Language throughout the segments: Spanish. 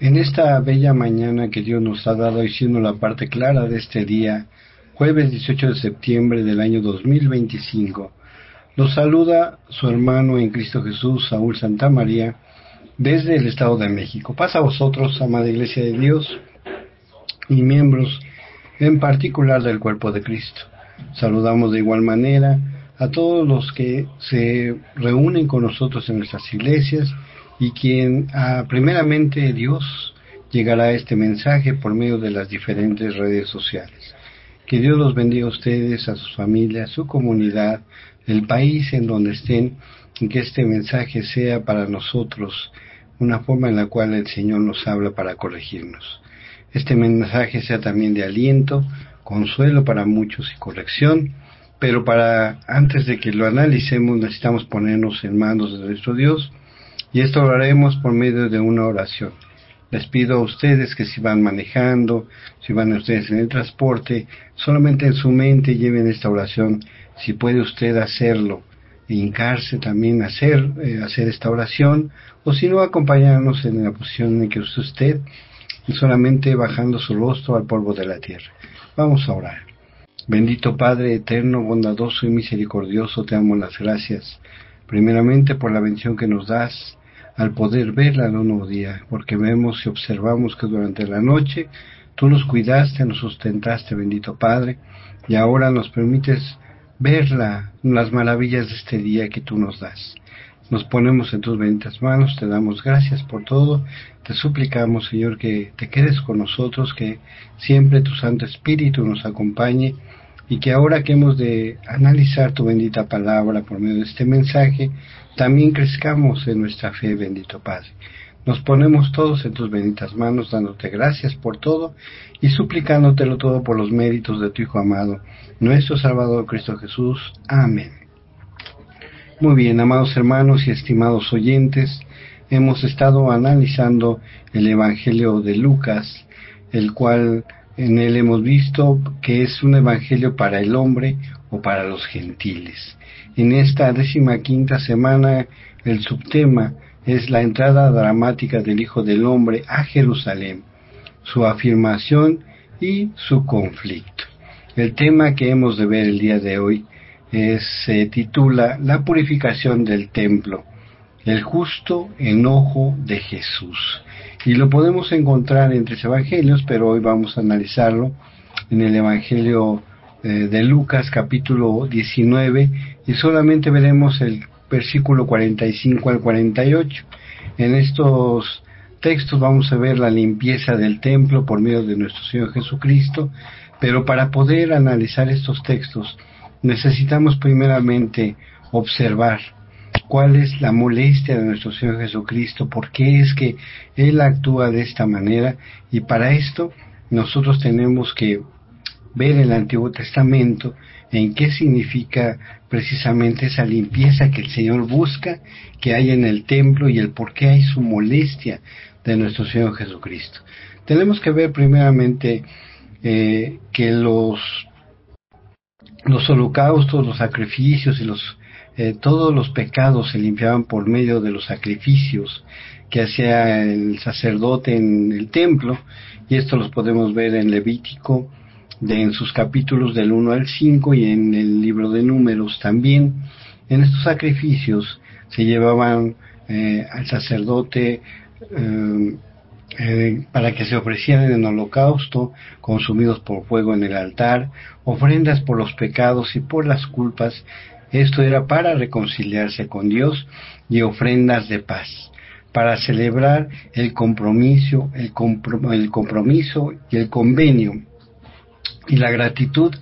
En esta bella mañana que Dios nos ha dado y siendo la parte clara de este día, jueves 18 de septiembre del año 2025, los saluda su hermano en Cristo Jesús, Saúl Santamaría, desde el Estado de México. Paz a vosotros, amada Iglesia de Dios y miembros en particular del cuerpo de Cristo. Saludamos de igual manera a todos los que se reúnen con nosotros en nuestras iglesias y quien primeramente Dios llegará a este mensaje por medio de las diferentes redes sociales. Que Dios los bendiga a ustedes, a sus familias, a su comunidad, el país en donde estén, y que este mensaje sea para nosotros una forma en la cual el Señor nos habla para corregirnos. Este mensaje sea también de aliento, consuelo para muchos y corrección, pero antes de que lo analicemos necesitamos ponernos en manos de nuestro Dios, y esto lo haremos por medio de una oración. Les pido a ustedes que si van manejando, si van ustedes en el transporte, solamente en su mente lleven esta oración. Si puede usted hacerlo, hincarse también a hacer esta oración, o si no, acompañarnos en la posición en que usted solamente bajando su rostro al polvo de la tierra. Vamos a orar. Bendito Padre eterno, bondadoso y misericordioso, te damos las gracias, primeramente por la bendición que nos das al poder verla en un nuevo día, porque vemos y observamos que durante la noche tú nos cuidaste, nos sustentaste, bendito Padre, y ahora nos permites verla, las maravillas de este día que tú nos das. Nos ponemos en tus benditas manos, te damos gracias por todo, te suplicamos, Señor, que te quedes con nosotros, que siempre tu Santo Espíritu nos acompañe, y que ahora que hemos de analizar tu bendita palabra por medio de este mensaje, también crezcamos en nuestra fe, bendito Padre. Nos ponemos todos en tus benditas manos, dándote gracias por todo y suplicándotelo todo por los méritos de tu Hijo amado, nuestro Salvador Cristo Jesús. Amén. Muy bien, amados hermanos y estimados oyentes, hemos estado analizando el Evangelio de Lucas, el cual en él hemos visto que es un evangelio para el hombre o para los gentiles. En esta 15ª semana, el subtema es la entrada dramática del Hijo del Hombre a Jerusalén, su afirmación y su conflicto. El tema que hemos de ver el día de hoy se titula La purificación del templo, el justo enojo de Jesús. Y lo podemos encontrar en 3 evangelios, pero hoy vamos a analizarlo en el Evangelio de Lucas, capítulo 19, y solamente veremos el versículo 45 al 48. En estos textos vamos a ver la limpieza del templo por medio de nuestro Señor Jesucristo, pero para poder analizar estos textos necesitamos primeramente observar cuál es la molestia de nuestro Señor Jesucristo, por qué es que Él actúa de esta manera, y para esto nosotros tenemos que ver el Antiguo Testamento en qué significa precisamente esa limpieza que el Señor busca que hay en el templo y el por qué hay su molestia de nuestro Señor Jesucristo. Tenemos que ver primeramente que los holocaustos, los sacrificios y todos los pecados se limpiaban por medio de los sacrificios que hacía el sacerdote en el templo, y esto los podemos ver en Levítico, en sus capítulos del 1 al 5, y en el libro de Números también. En estos sacrificios se llevaban al sacerdote para que se ofrecieran en holocausto, consumidos por fuego en el altar, ofrendas por los pecados y por las culpas. Esto era para reconciliarse con Dios, y ofrendas de paz, para celebrar el compromiso y el convenio y la gratitud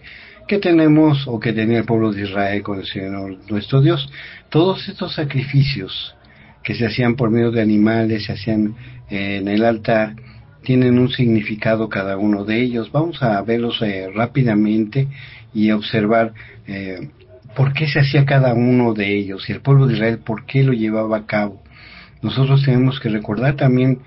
que tenemos o que tenía el pueblo de Israel con el Señor nuestro Dios. Todos estos sacrificios que se hacían por medio de animales, se hacían en el altar, tienen un significado cada uno de ellos. Vamos a verlos rápidamente y observar por qué se hacía cada uno de ellos, y el pueblo de Israel por qué lo llevaba a cabo. Nosotros tenemos que recordar también,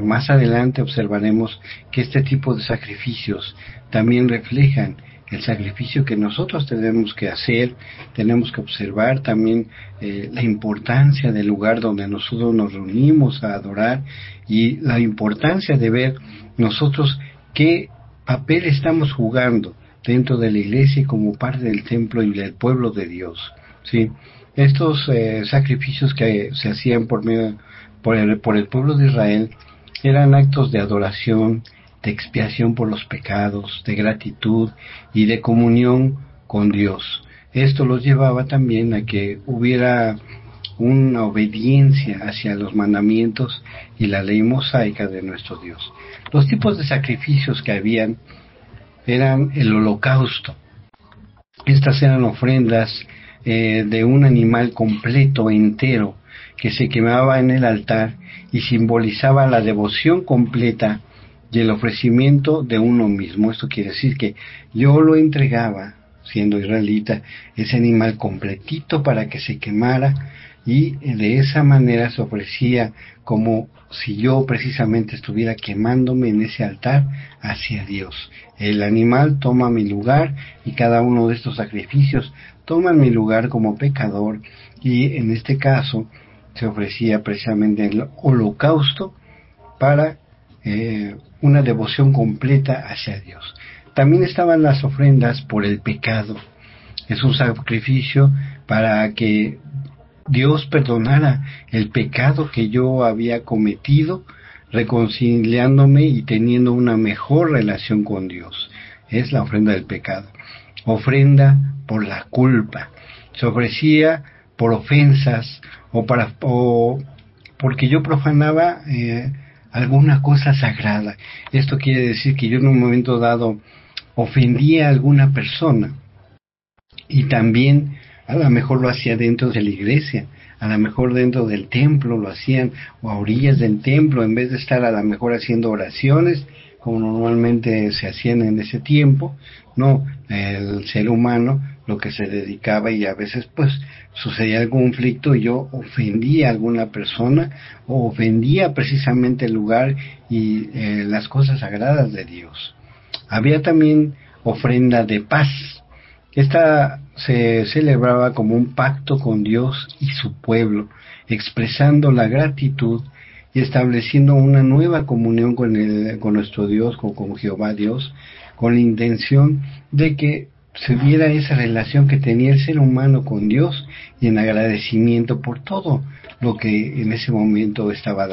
más adelante observaremos que este tipo de sacrificios también reflejan el sacrificio que nosotros tenemos que hacer. Tenemos que observar también la importancia del lugar donde nosotros nos reunimos a adorar, y la importancia de ver nosotros qué papel estamos jugando dentro de la iglesia y como parte del templo y del pueblo de Dios, ¿sí? Estos sacrificios que se hacían por el pueblo de Israel eran actos de adoración, de expiación por los pecados, de gratitud y de comunión con Dios. Esto los llevaba también a que hubiera una obediencia hacia los mandamientos y la ley mosaica de nuestro Dios. Los tipos de sacrificios que habían eran el holocausto. Estas eran ofrendas de un animal completo, entero, que se quemaba en el altar y simbolizaba la devoción completa y el ofrecimiento de uno mismo. Esto quiere decir que yo lo entregaba, siendo israelita, ese animal completito para que se quemara, y de esa manera se ofrecía como si yo precisamente estuviera quemándome en ese altar hacia Dios. El animal toma mi lugar, y cada uno de estos sacrificios toman mi lugar como pecador, y en este caso se ofrecía precisamente el holocausto para una devoción completa hacia Dios. También estaban las ofrendas por el pecado. Es un sacrificio para que Dios perdonara el pecado que yo había cometido, reconciliándome y teniendo una mejor relación con Dios. Es la ofrenda del pecado. Ofrenda por la culpa. Se ofrecía por ofensas o porque yo profanaba alguna cosa sagrada. Esto quiere decir que yo en un momento dado ofendía a alguna persona, y también a lo mejor lo hacía dentro de la iglesia, a lo mejor dentro del templo lo hacían, o a orillas del templo, en vez de estar a lo mejor haciendo oraciones como normalmente se hacían en ese tiempo. No, el ser humano lo que se dedicaba, y a veces pues sucedía algún conflicto y yo ofendía a alguna persona, o ofendía precisamente el lugar y las cosas sagradas de Dios. Había también ofrenda de paz. Esta se celebraba como un pacto con Dios y su pueblo, expresando la gratitud y estableciendo una nueva comunión con nuestro Dios, con Jehová Dios, con la intención de que se viera esa relación que tenía el ser humano con Dios, y en agradecimiento por todo lo que en ese momento estaba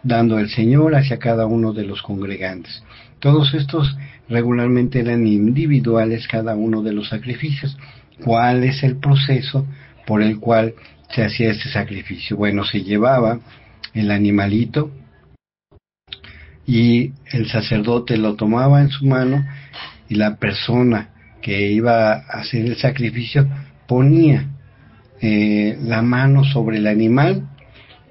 dando el Señor hacia cada uno de los congregantes. Todos estos regularmente eran individuales, cada uno de los sacrificios. ¿Cuál es el proceso por el cual se hacía este sacrificio? Bueno, se llevaba el animalito y el sacerdote lo tomaba en su mano, y la persona que iba a hacer el sacrificio ponía la mano sobre el animal,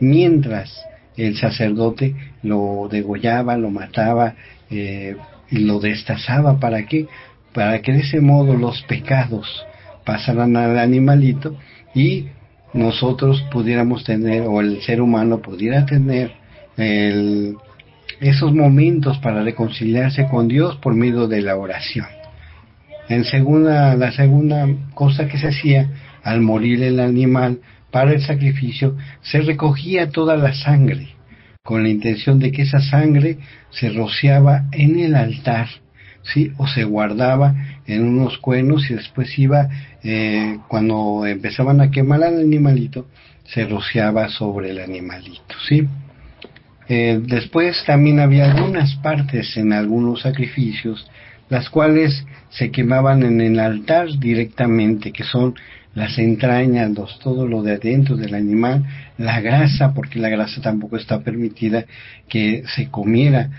mientras el sacerdote lo degollaba, lo mataba y lo destazaba. ¿Para qué? Para que de ese modo los pecados pasaran al animalito, y nosotros pudiéramos tener, o el ser humano pudiera tener esos momentos para reconciliarse con Dios por medio de la oración. La segunda cosa que se hacía al morir el animal para el sacrificio, se recogía toda la sangre, con la intención de que esa sangre se rociaba en el altar, ¿sí? O se guardaba en unos cuernos, y después iba, cuando empezaban a quemar al animalito, se rociaba sobre el animalito, ¿sí? Después también había algunas partes en algunos sacrificios, las cuales se quemaban en el altar directamente, que son las entrañas, todo lo de adentro del animal, la grasa, porque la grasa tampoco está permitida que se comiera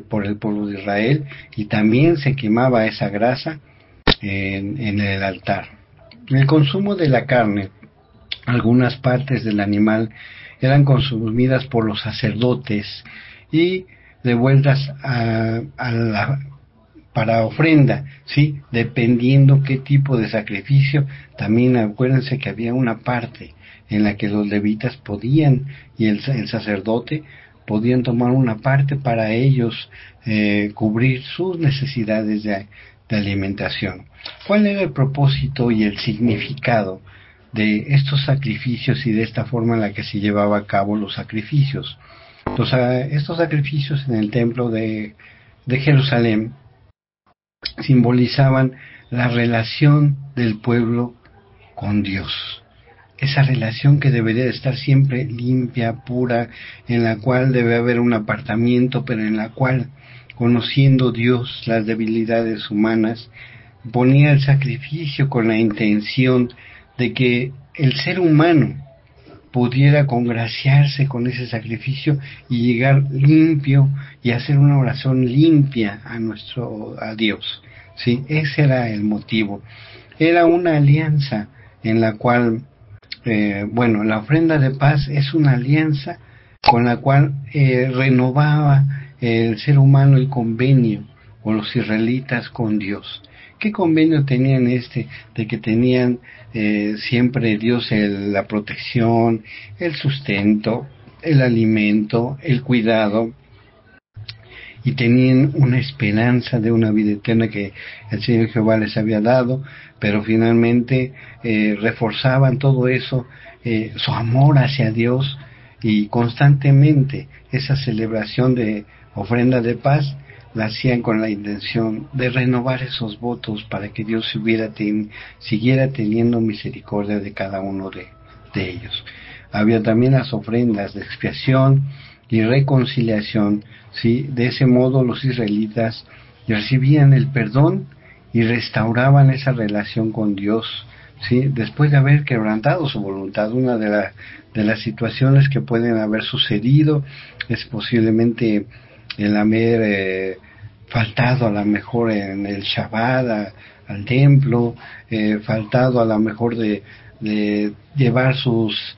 por el pueblo de Israel, y también se quemaba esa grasa en el altar. El consumo de la carne, algunas partes del animal eran consumidas por los sacerdotes y devueltas para ofrenda, ¿sí? Dependiendo qué tipo de sacrificio. También acuérdense que había una parte en la que los levitas podían, y el sacerdote podían tomar una parte para ellos cubrir sus necesidades de alimentación. ¿Cuál era el propósito y el significado de estos sacrificios y de esta forma en la que se llevaba a cabo los sacrificios? Estos sacrificios en el templo de Jerusalén simbolizaban la relación del pueblo con Dios. Esa relación que debería de estar siempre limpia, pura, en la cual debe haber un apartamiento, pero en la cual, conociendo Dios las debilidades humanas, ponía el sacrificio con la intención de que el ser humano pudiera congraciarse con ese sacrificio y llegar limpio y hacer una oración limpia a Dios. Sí, ese era el motivo. Era una alianza en la cual, la ofrenda de paz es una alianza con la cual renovaba el ser humano el convenio con los israelitas con Dios. ¿Qué convenio tenían de que tenían siempre Dios la protección, el sustento, el alimento, el cuidado, y tenían una esperanza de una vida eterna que el Señor Jehová les había dado, pero finalmente reforzaban todo eso, su amor hacia Dios, y constantemente esa celebración de ofrenda de paz la hacían con la intención de renovar esos votos para que Dios siguiera teniendo misericordia de cada uno de ellos. Había también las ofrendas de expiación y reconciliación, ¿sí? De ese modo los israelitas recibían el perdón y restauraban esa relación con Dios, ¿sí? Después de haber quebrantado su voluntad. Una de las situaciones que pueden haber sucedido es posiblemente el haber faltado a lo mejor en el Shabbat al templo, faltado a lo mejor de llevar sus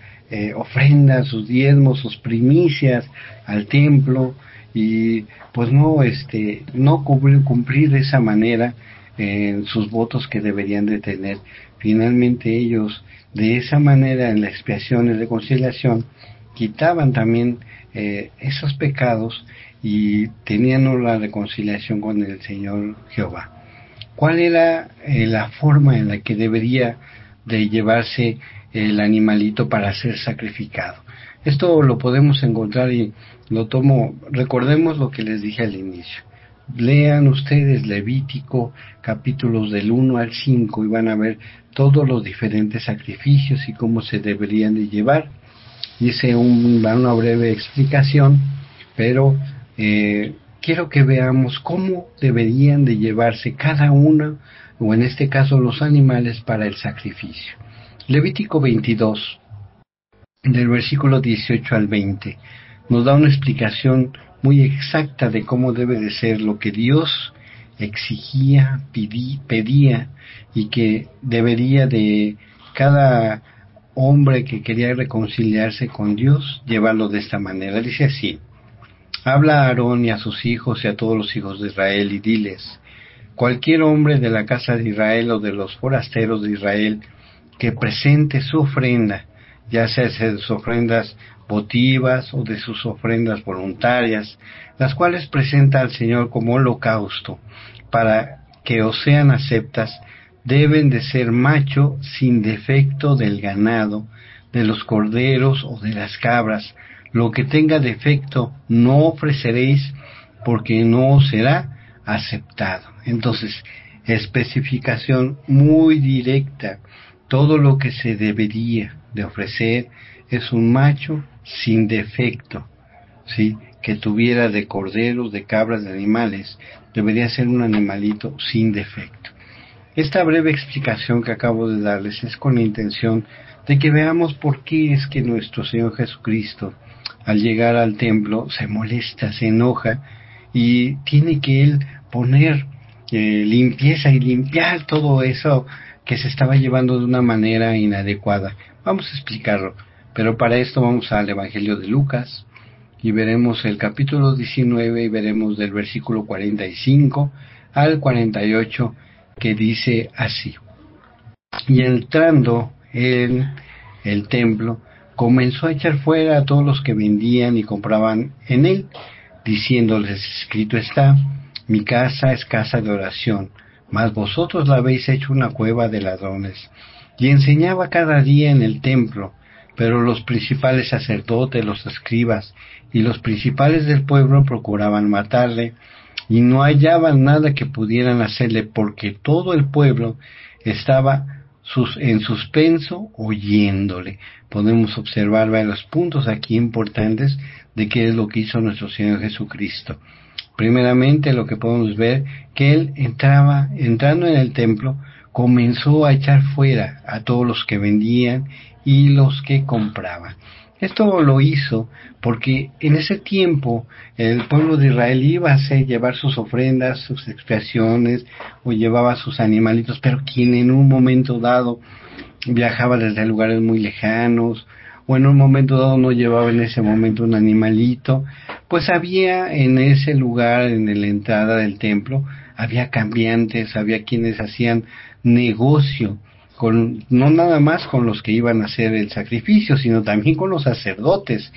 ofrendas, sus diezmos, sus primicias al templo, y pues no cumplir de esa manera sus votos que deberían de tener. Finalmente ellos de esa manera, en la expiación y reconciliación, quitaban también esos pecados y tenían la reconciliación con el Señor Jehová. ¿Cuál era la forma en la que debería de llevarse el animalito para ser sacrificado? Esto lo podemos encontrar y recordemos lo que les dije al inicio. Lean ustedes Levítico, capítulos del 1 al 5, y van a ver todos los diferentes sacrificios y cómo se deberían de llevar. Hice una breve explicación, pero quiero que veamos cómo deberían de llevarse cada uno, o en este caso los animales, para el sacrificio. Levítico 22, del versículo 18 al 20, nos da una explicación muy exacta de cómo debe de ser lo que Dios exigía, pedía, y que debería de cada hombre que quería reconciliarse con Dios llevarlo de esta manera. Dice así: habla a Aarón y a sus hijos y a todos los hijos de Israel y diles: cualquier hombre de la casa de Israel o de los forasteros de Israel que presente su ofrenda, ya sea de sus ofrendas votivas o de sus ofrendas voluntarias, las cuales presenta al Señor como holocausto, para que os sean aceptas, deben de ser macho sin defecto del ganado, de los corderos o de las cabras. Lo que tenga defecto no ofreceréis, porque no os será aceptado. Entonces, especificación muy directa. Todo lo que se debería de ofrecer es un macho sin defecto, ¿sí? Que tuviera de corderos, de cabras, de animales. Debería ser un animalito sin defecto. Esta breve explicación que acabo de darles es con la intención de que veamos por qué es que nuestro Señor Jesucristo, al llegar al templo, se molesta, se enoja, y tiene que Él poner limpieza y limpiar todo eso que se estaba llevando de una manera inadecuada. Vamos a explicarlo, pero para esto vamos al Evangelio de Lucas y veremos el capítulo 19 y veremos del versículo 45 al 48, que dice así: y entrando en el templo, comenzó a echar fuera a todos los que vendían y compraban en él, diciéndoles: escrito está, mi casa es casa de oración, mas vosotros la habéis hecho una cueva de ladrones. Y enseñaba cada día en el templo, pero los principales sacerdotes, los escribas y los principales del pueblo procuraban matarle, y no hallaban nada que pudieran hacerle, porque todo el pueblo estaba en suspenso oyéndole. Podemos observar varios puntos aquí importantes de qué es lo que hizo nuestro Señor Jesucristo. Primeramente, lo que podemos ver, que Él entrando en el templo, comenzó a echar fuera a todos los que vendían y los que compraban. Esto lo hizo porque en ese tiempo el pueblo de Israel iba a llevar sus ofrendas, sus expiaciones, o llevaba sus animalitos, pero quien en un momento dado viajaba desde lugares muy lejanos, o en un momento dado no llevaba en ese momento un animalito, pues había en ese lugar, en la entrada del templo, había cambiantes, había quienes hacían negocio, no nada más con los que iban a hacer el sacrificio, sino también con los sacerdotes.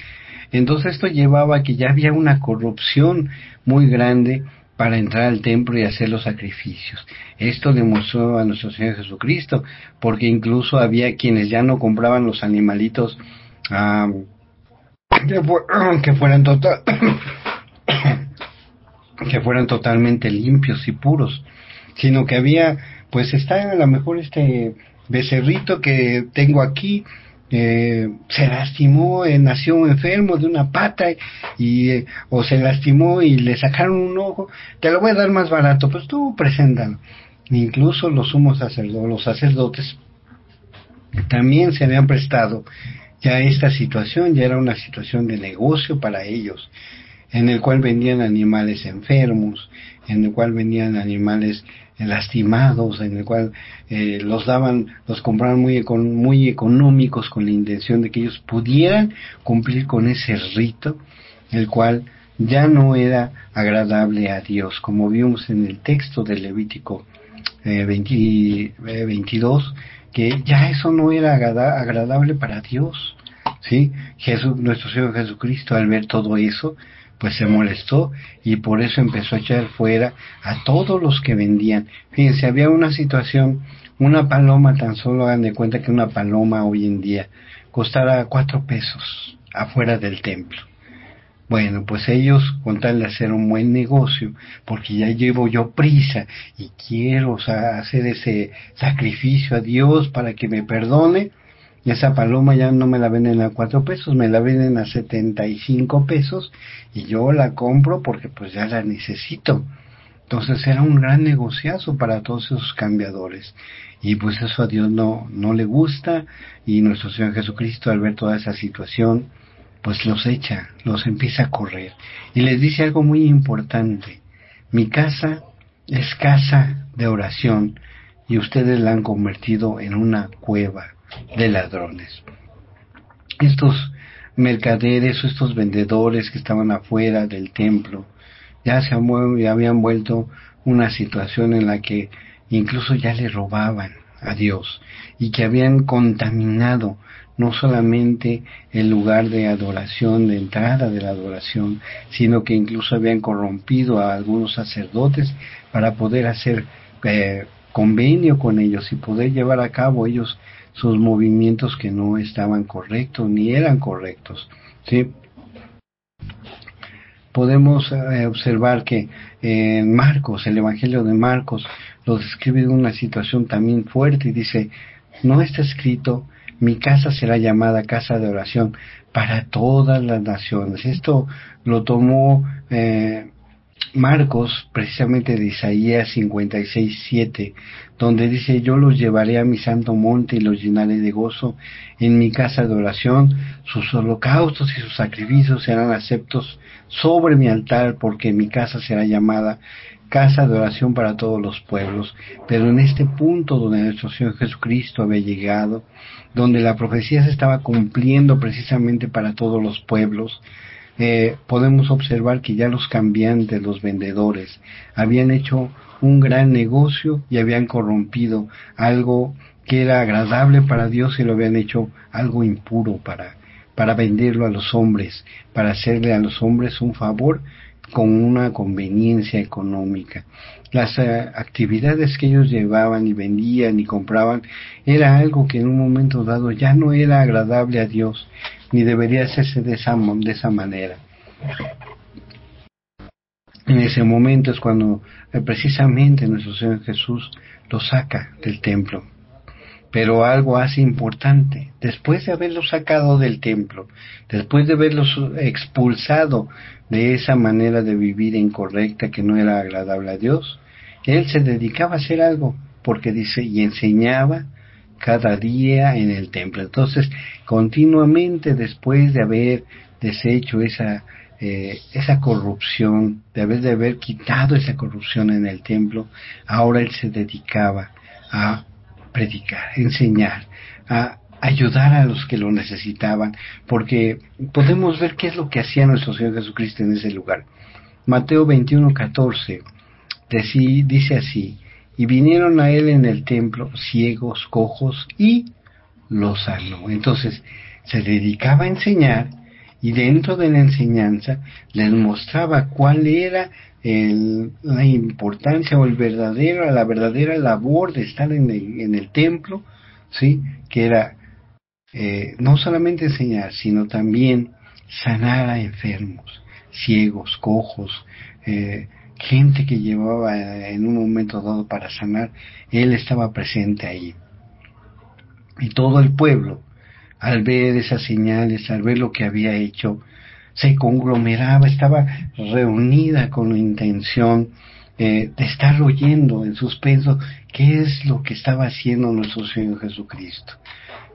Entonces esto llevaba a que ya había una corrupción muy grande para entrar al templo y hacer los sacrificios. Esto demostró a nuestro Señor Jesucristo, porque incluso había quienes ya no compraban los animalitos que fueran que fueran totalmente limpios y puros, sino que había, pues está a lo mejor este becerrito que tengo aquí, se lastimó, nació enfermo de una pata o se lastimó y le sacaron un ojo, te lo voy a dar más barato, pues tú preséntalo. Incluso los sumos sacerdotes, los sacerdotes también se habían prestado ya esta situación, ya era una situación de negocio para ellos, en el cual vendían animales enfermos, en el cual vendían animales lastimados, en el cual los compraban muy económicos, con la intención de que ellos pudieran cumplir con ese rito, el cual ya no era agradable a Dios, como vimos en el texto de Levítico 22, que ya eso no era agradable para Dios, ¿sí? Nuestro Señor Jesucristo, al ver todo eso, pues se molestó y por eso empezó a echar fuera a todos los que vendían. Fíjense, había una situación, una paloma, tan solo hagan de cuenta que una paloma hoy en día costara 4 pesos afuera del templo. Bueno, pues ellos, con tal de hacer un buen negocio, porque ya llevo yo prisa y quiero hacer ese sacrificio a Dios para que me perdone, esa paloma ya no me la venden a 4 pesos, me la venden a 75 pesos y yo la compro porque pues ya la necesito. Entonces era un gran negociazo para todos esos cambiadores. Y pues eso a Dios no le gusta, y nuestro Señor Jesucristo, al ver toda esa situación, pues los empieza a correr. Y les dice algo muy importante: mi casa es casa de oración y ustedes la han convertido en una cueva de ladrones. Estos mercaderes o estos vendedores que estaban afuera del templo ya habían vuelto una situación en la que incluso ya le robaban a Dios, y que habían contaminado no solamente el lugar de adoración, de entrada de la adoración, sino que incluso habían corrompido a algunos sacerdotes para poder hacer convenio con ellos y poder llevar a cabo ellos sus movimientos que no estaban correctos ni eran correctos, ¿sí? Podemos observar que en Marcos, el Evangelio de Marcos, lo describe en una situación también fuerte y dice: no está escrito, mi casa será llamada casa de oración para todas las naciones. Esto lo tomó Marcos precisamente de Isaías 56:7, donde dice: yo los llevaré a mi santo monte y los llenaré de gozo en mi casa de oración, sus holocaustos y sus sacrificios serán aceptos sobre mi altar, porque mi casa será llamada casa de oración para todos los pueblos. Pero en este punto donde nuestro Señor Jesucristo había llegado, donde la profecía se estaba cumpliendo precisamente para todos los pueblos, podemos observar que ya los cambiantes, los vendedores, habían hecho un gran negocio y habían corrompido algo que era agradable para Dios y lo habían hecho algo impuro para venderlo a los hombres, para hacerle a los hombres un favor con una conveniencia económica. Las actividades que ellos llevaban y vendían y compraban era algo que en un momento dado ya no era agradable a Dios, ni debería hacerse de esa manera. En ese momento es cuando precisamente nuestro Señor Jesús los saca del templo. Pero algo hace importante: después de haberlos sacado del templo, después de haberlos expulsado de esa manera de vivir incorrecta que no era agradable a Dios, Él se dedicaba a hacer algo, porque dice, y enseñaba cada día en el templo. Entonces, continuamente, después de haber deshecho esa corrupción, de haber quitado esa corrupción en el templo, ahora Él se dedicaba a predicar, enseñar, a ayudar a los que lo necesitaban, porque podemos ver qué es lo que hacía nuestro Señor Jesucristo en ese lugar. Mateo 21:14 dice así: y vinieron a él en el templo ciegos, cojos, y los sanó. Entonces se dedicaba a enseñar, y dentro de la enseñanza les mostraba cuál era la importancia o la verdadera labor de estar en el templo, ¿sí? Que era no solamente enseñar, sino también sanar a enfermos, ciegos, cojos, gente que llevaba en un momento dado para sanar. Él estaba presente ahí. Y todo el pueblo, al ver esas señales, al ver lo que había hecho, se conglomeraba, estaba reunida con la intención de estar oyendo en suspenso qué es lo que estaba haciendo nuestro Señor Jesucristo.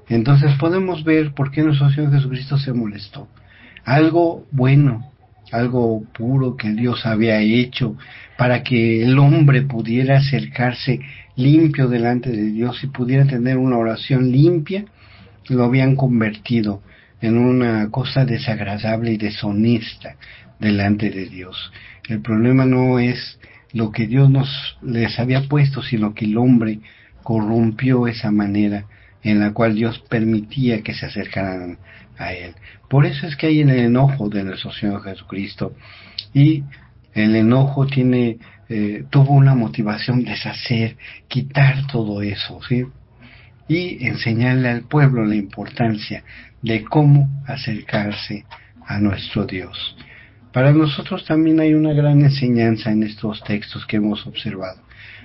Entonces podemos ver por qué nuestro Señor Jesucristo se molestó. Algo bueno, algo puro que Dios había hecho para que el hombre pudiera acercarse limpio delante de Dios y pudiera tener una oración limpia, lo habían convertido en una cosa desagradable y deshonesta delante de Dios. El problema no es lo que Dios les había puesto, sino que el hombre corrompió esa manera en la cual Dios permitía que se acercaran a Él. Por eso es que hay el enojo de nuestro Señor Jesucristo, y el enojo tuvo una motivación: deshacer, quitar todo eso, ¿sí? Y enseñarle al pueblo la importancia de cómo acercarse a nuestro Dios. Para nosotros también hay una gran enseñanza en estos textos que hemos observado.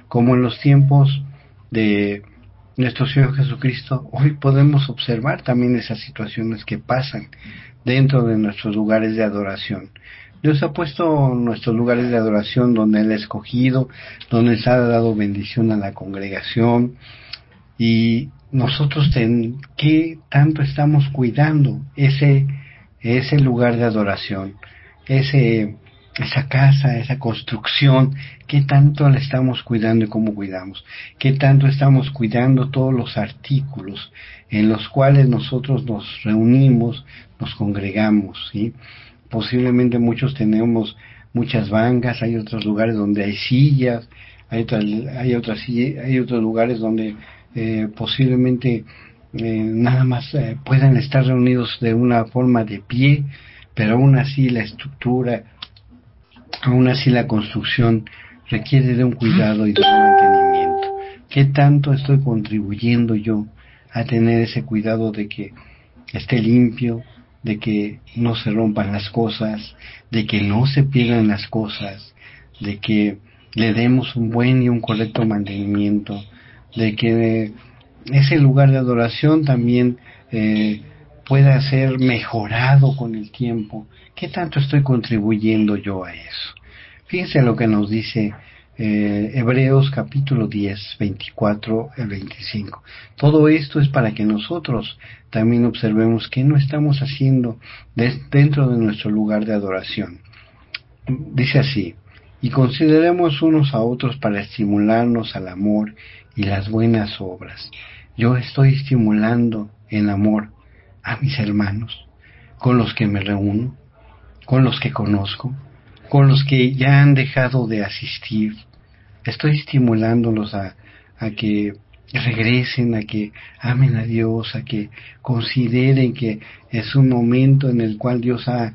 Como en los tiempos de nuestro Señor Jesucristo, hoy podemos observar también esas situaciones que pasan dentro de nuestros lugares de adoración. Dios ha puesto nuestros lugares de adoración donde Él ha escogido, donde Él ha dado bendición a la congregación, y nosotros ¿qué tanto estamos cuidando ese lugar de adoración, esa casa, esa construcción? ¿Qué tanto la estamos cuidando y cómo cuidamos? ¿Qué tanto estamos cuidando todos los artículos en los cuales nosotros nos reunimos, nos congregamos, ¿sí? Posiblemente muchos tenemos muchas bancas, hay otros lugares donde hay sillas, hay otros lugares donde posiblemente nada más puedan estar reunidos de una forma de pie, pero aún así la estructura, aún así la construcción requiere de un cuidado y de un mantenimiento. ¿Qué tanto estoy contribuyendo yo a tener ese cuidado de que esté limpio, de que no se rompan las cosas, de que no se pierdan las cosas, de que le demos un buen y un correcto mantenimiento, de que ese lugar de adoración también pueda ser mejorado con el tiempo? ¿Qué tanto estoy contribuyendo yo a eso? Fíjense lo que nos dice Hebreos capítulo 10, 24 al 25. Todo esto es para que nosotros también observemos qué no estamos haciendo dentro de nuestro lugar de adoración. Dice así: y consideremos unos a otros para estimularnos al amor y las buenas obras. Yo estoy estimulando en amor a mis hermanos, con los que me reúno, con los que conozco, con los que ya han dejado de asistir. Estoy estimulándolos a que regresen, a que amen a Dios, a que consideren que es un momento en el cual Dios ha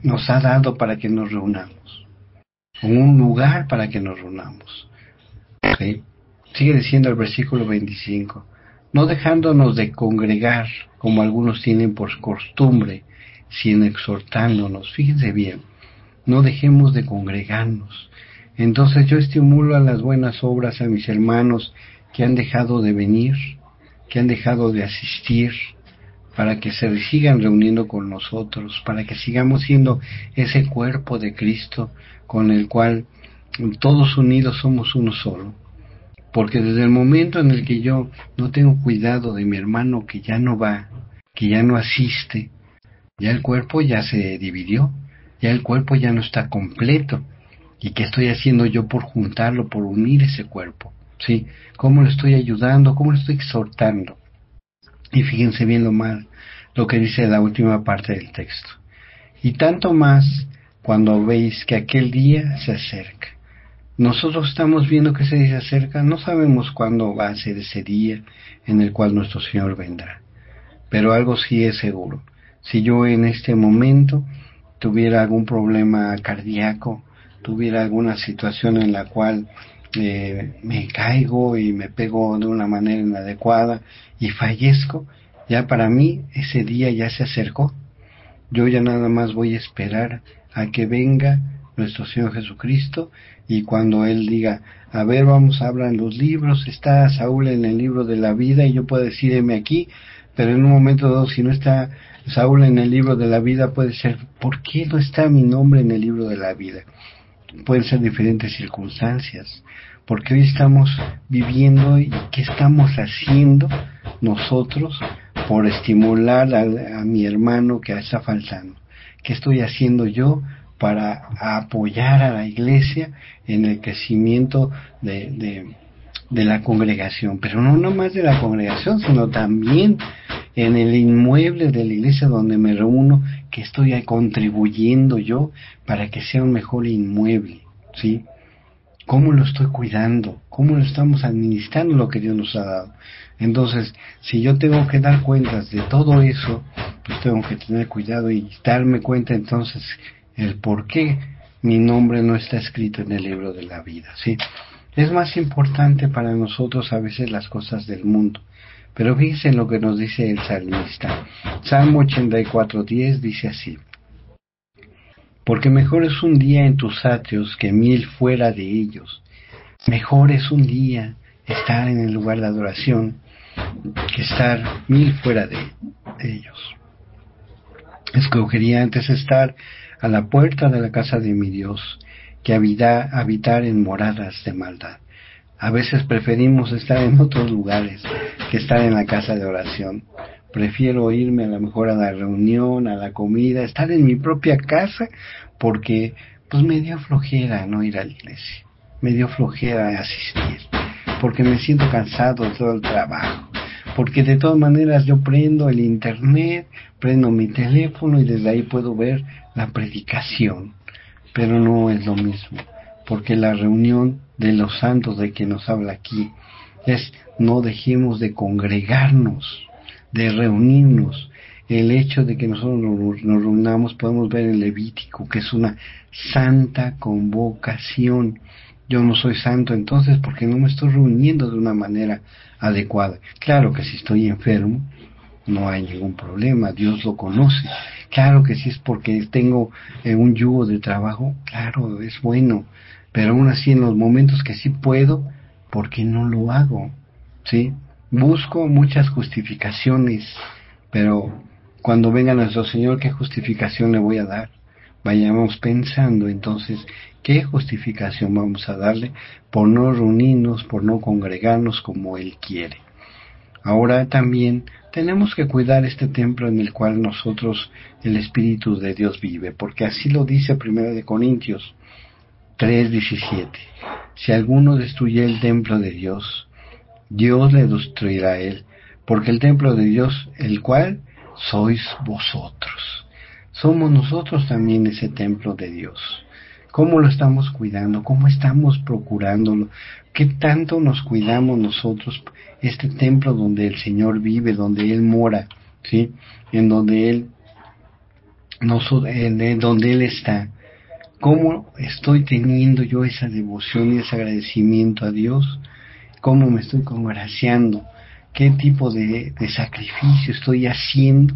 nos ha dado para que nos reunamos, un lugar para que nos reunamos. ¿Sí? Sigue diciendo el versículo 25, no dejándonos de congregar como algunos tienen por costumbre, sino exhortándonos. Fíjense bien, no dejemos de congregarnos. Entonces yo estimulo a las buenas obras a mis hermanos que han dejado de venir, que han dejado de asistir, para que se sigan reuniendo con nosotros, para que sigamos siendo ese cuerpo de Cristo con el cual todos unidos somos uno solo. Porque desde el momento en el que yo no tengo cuidado de mi hermano que ya no va, que ya no asiste, ya el cuerpo ya se dividió, ya el cuerpo ya no está completo. ¿Y qué estoy haciendo yo por juntarlo, por unir ese cuerpo? ¿Sí? ¿Cómo lo estoy ayudando? ¿Cómo lo estoy exhortando? Y fíjense bien lo que dice la última parte del texto. Y tanto más cuando veis que aquel día se acerca. Nosotros estamos viendo que ese día se acerca, no sabemos cuándo va a ser ese día en el cual nuestro Señor vendrá. Pero algo sí es seguro. Si yo en este momento tuviera algún problema cardíaco, tuviera alguna situación en la cual me caigo y me pego de una manera inadecuada y fallezco, ya para mí ese día ya se acercó. Yo ya nada más voy a esperar a que venga nuestro Señor Jesucristo, y cuando Él diga, a ver, vamos, abran los libros, está Saúl en el libro de la vida, y yo puedo decir, heme aquí, pero en un momento dado, si no está Saúl en el libro de la vida, puede ser, ¿por qué no está mi nombre en el libro de la vida? Pueden ser diferentes circunstancias, porque hoy estamos viviendo, y ¿qué estamos haciendo nosotros por estimular a mi hermano que está faltando? ¿Qué estoy haciendo yo para apoyar a la iglesia en el crecimiento de la congregación? Pero no nomás de la congregación, sino también en el inmueble de la iglesia donde me reúno, que estoy ahí contribuyendo yo para que sea un mejor inmueble, ¿sí? ¿Cómo lo estoy cuidando? ¿Cómo lo estamos administrando lo que Dios nos ha dado? Entonces, si yo tengo que dar cuentas de todo eso, pues tengo que tener cuidado y darme cuenta entonces el por qué mi nombre no está escrito en el libro de la vida, ¿sí? Es más importante para nosotros a veces las cosas del mundo. Pero fíjense en lo que nos dice el salmista. Salmo 84:10 dice así: porque mejor es un día en tus atrios que 1000 fuera de ellos. Mejor es un día estar en el lugar de adoración que estar 1000 fuera de ellos. Escogería antes estar a la puerta de la casa de mi Dios que habitar en moradas de maldad. A veces preferimos estar en otros lugares que estar en la casa de oración. Prefiero irme a lo mejor a la reunión, a la comida, estar en mi propia casa, porque pues me dio flojera no ir a la iglesia, me dio flojera asistir, porque me siento cansado de todo el trabajo, porque de todas maneras yo prendo el internet, prendo mi teléfono y desde ahí puedo ver la predicación, pero no es lo mismo, porque la reunión de los santos de que nos habla aquí es no dejemos de congregarnos, de reunirnos. El hecho de que nosotros nos reunamos podemos ver en Levítico que es una santa convocación. Yo no soy santo entonces porque no me estoy reuniendo de una manera adecuada. Claro que si estoy enfermo no hay ningún problema, Dios lo conoce. Claro que si es porque tengo un yugo de trabajo, claro, es bueno, pero aún así en los momentos que sí puedo, ¿por qué no lo hago? ¿Sí? Busco muchas justificaciones, pero cuando venga nuestro Señor, ¿qué justificación le voy a dar? Vayamos pensando entonces, ¿qué justificación vamos a darle por no reunirnos, por no congregarnos como Él quiere? Ahora también tenemos que cuidar este templo en el cual nosotros, el Espíritu de Dios vive, porque así lo dice 1 Corintios 3:17. Si alguno destruye el templo de Dios, Dios le destruirá a él, porque el templo de Dios, el cual sois vosotros. Somos nosotros también ese templo de Dios. ¿Cómo lo estamos cuidando? ¿Cómo estamos procurándolo? ¿Qué tanto nos cuidamos nosotros este templo donde el Señor vive, donde Él mora, ¿sí? En donde Él en donde Él está. ¿Cómo estoy teniendo yo esa devoción y ese agradecimiento a Dios? ¿Cómo me estoy congraciando? ¿Qué tipo de sacrificio estoy haciendo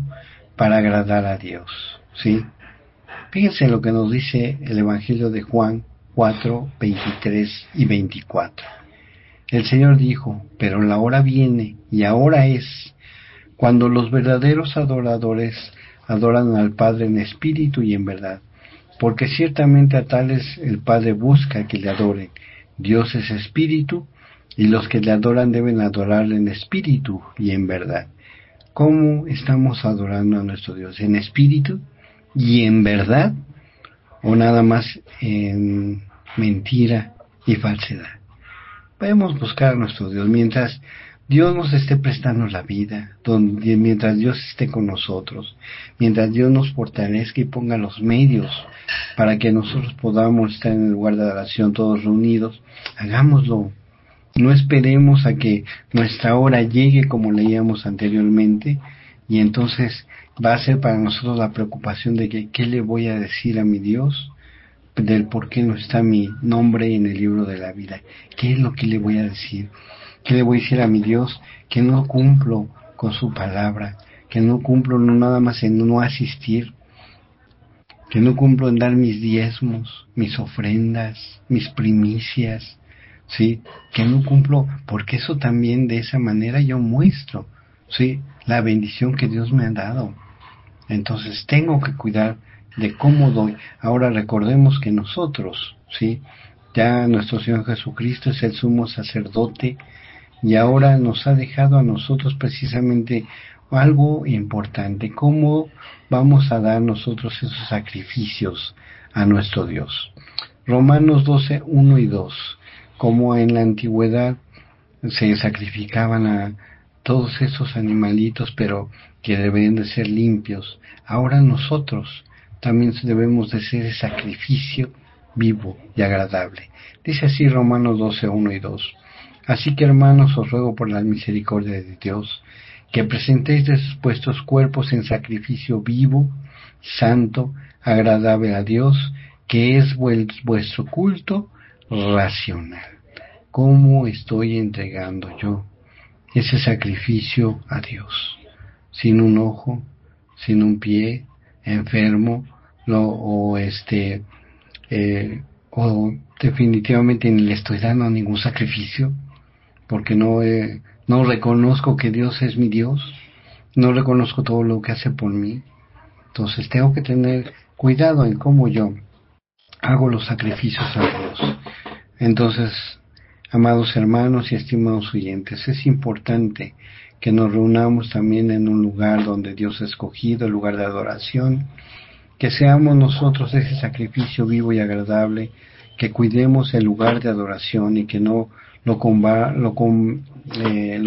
para agradar a Dios? ¿Sí? Fíjense lo que nos dice el Evangelio de Juan 4, 23 y 24. El Señor dijo: pero la hora viene, y ahora es, cuando los verdaderos adoradores adoran al Padre en espíritu y en verdad, porque ciertamente a tales el Padre busca que le adoren. Dios es espíritu, y los que le adoran deben adorarle en espíritu y en verdad. ¿Cómo estamos adorando a nuestro Dios? ¿En espíritu y en verdad? ¿O nada más en mentira y falsedad? Podemos buscar a nuestro Dios mientras Dios nos esté prestando la vida, mientras Dios esté con nosotros, mientras Dios nos fortalezca y ponga los medios para que nosotros podamos estar en el lugar de adoración todos reunidos. Hagámoslo. No esperemos a que nuestra hora llegue, como leíamos anteriormente, y entonces va a ser para nosotros la preocupación de que ¿qué le voy a decir a mi Dios? Del por qué no está mi nombre en el libro de la vida. ¿Qué es lo que le voy a decir? ¿Qué le voy a decir a mi Dios? Que no cumplo con su palabra, que no cumplo no nada más en no asistir, que no cumplo en dar mis diezmos, mis ofrendas, mis primicias, ¿sí? Que no cumplo, porque eso también de esa manera yo muestro, ¿sí? La bendición que Dios me ha dado. Entonces tengo que cuidar de cómo doy. Ahora recordemos que nosotros, ¿sí? Ya nuestro Señor Jesucristo es el sumo sacerdote y ahora nos ha dejado a nosotros precisamente algo importante. ¿Cómo vamos a dar nosotros esos sacrificios a nuestro Dios? Romanos 12, 1 y 2. Como en la antigüedad se sacrificaban a todos esos animalitos, pero que deben de ser limpios. Ahora nosotros también debemos de ser el sacrificio vivo y agradable. Dice así Romanos 12, 1 y 2. Así que, hermanos, os ruego por la misericordia de Dios, que presentéis vuestros cuerpos en sacrificio vivo, santo, agradable a Dios, que es vuestro culto racional. ¿Cómo estoy entregando yo ese sacrificio a Dios? Sin un ojo, sin un pie, enfermo, o definitivamente ni le estoy dando ningún sacrificio, porque no reconozco que Dios es mi Dios, no reconozco todo lo que hace por mí. Entonces tengo que tener cuidado en cómo yo hago los sacrificios a Dios. Entonces, amados hermanos y estimados oyentes, es importante que nos reunamos también en un lugar donde Dios ha escogido, el lugar de adoración, que seamos nosotros ese sacrificio vivo y agradable, que cuidemos el lugar de adoración y que no lo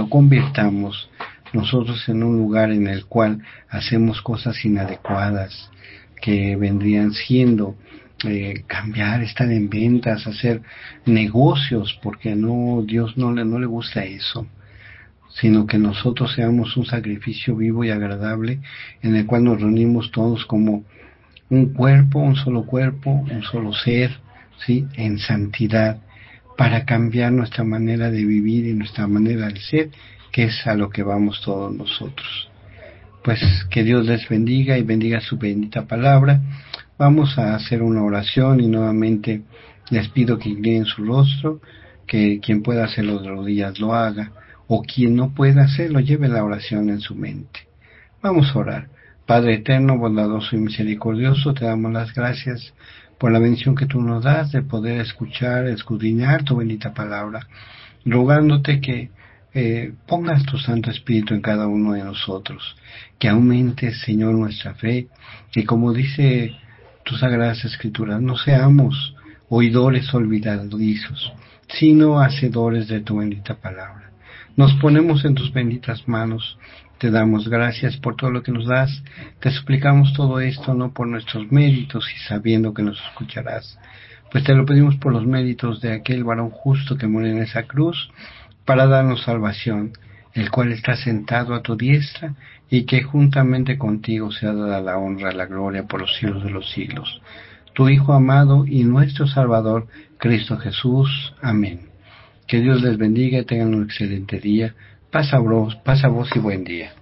convirtamos nosotros en un lugar en el cual hacemos cosas inadecuadas, que vendrían siendo cambiar, estar en ventas, hacer negocios, porque Dios no le gusta eso, sino que nosotros seamos un sacrificio vivo y agradable en el cual nos reunimos todos como un cuerpo, un solo ser, ¿sí? En santidad, para cambiar nuestra manera de vivir y nuestra manera de ser, que es a lo que vamos todos nosotros. Pues que Dios les bendiga y bendiga su bendita palabra. Vamos a hacer una oración y nuevamente les pido que inclinen su rostro, que quien pueda hacerlo de rodillas lo haga, o quien no pueda hacerlo lleve la oración en su mente. Vamos a orar. Padre eterno, bondadoso y misericordioso, te damos las gracias por la bendición que tú nos das de poder escuchar, escudriñar tu bendita palabra, rogándote que pongas tu Santo Espíritu en cada uno de nosotros, que aumente, Señor, nuestra fe, y como dice tus sagradas escrituras, no seamos oidores olvidadizos, sino hacedores de tu bendita palabra. Nos ponemos en tus benditas manos, te damos gracias por todo lo que nos das, te suplicamos todo esto no por nuestros méritos y sabiendo que nos escucharás, pues te lo pedimos por los méritos de aquel varón justo que murió en esa cruz para darnos salvación, el cual está sentado a tu diestra, y que juntamente contigo sea dada la honra, la gloria por los siglos de los siglos. Tu Hijo amado y nuestro Salvador, Cristo Jesús. Amén. Que Dios les bendiga y tengan un excelente día. Pasa vos y buen día.